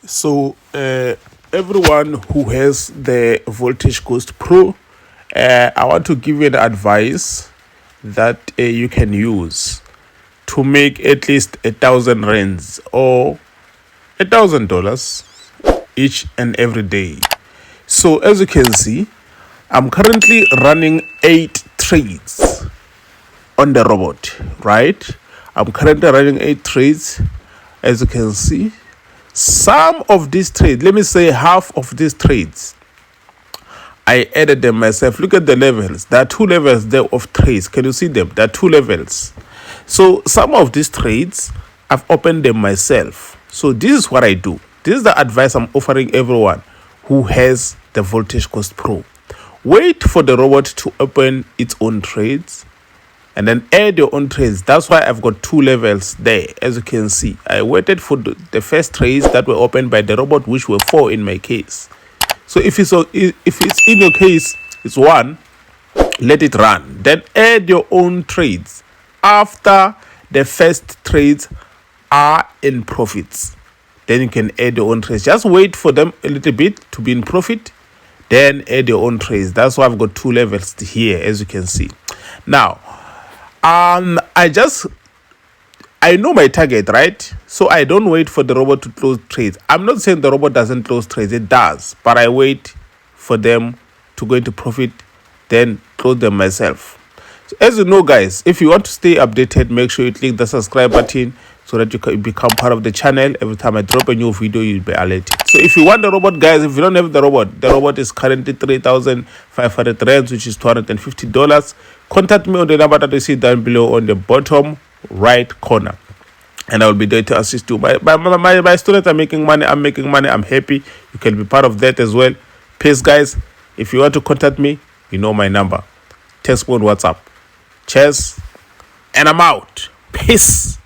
So everyone who has the Voltage Ghost Pro, I want to give you an advice that you can use to make at least 1,000 rands or $1,000 each and every day. So as you can see, I'm currently running 8 trades on the robot, right? I'm currently running 8 trades, as you can see. Some of these trades, let me say half of these trades, I added them myself. Look at the levels. There are 2 levels there of trades. Can you see them? There are 2 levels. So some of these trades, I've opened them myself. So this is what I do. This is the advice I'm offering everyone who has the Voltage Ghost Pro. Wait for the robot to open its own trades and then add your own trades. That's why I've got 2 levels there, as you can see. I waited for the first trades that were opened by the robot, which were 4 in my case. So if it's in your case, it's 1, let it run. Then add your own trades after the first trades are in profits. Then you can add your own trades. Just wait for them a little bit to be in profit, then add your own trades. That's why I've got 2 levels here, as you can see. Now, I know my target, right? So I don't wait for the robot to close trades. I'm not saying the robot doesn't close trades, it does, but I wait for them to go into profit, then close them myself. So as you know, guys, if you want to stay updated, make sure you click the subscribe button so that you can become part of the channel. Every time I drop a new video, you'll be alerted. So if you want the robot, guys, if you don't have the robot is currently 3,500 rands, which is $250. Contact me on the number that you see down below on the bottom right corner, and I will be there to assist you. My students are making money. I'm making money. I'm happy. You can be part of that as well. Peace, guys. If you want to contact me, you know my number. Text me on WhatsApp. Cheers, and I'm out. Peace.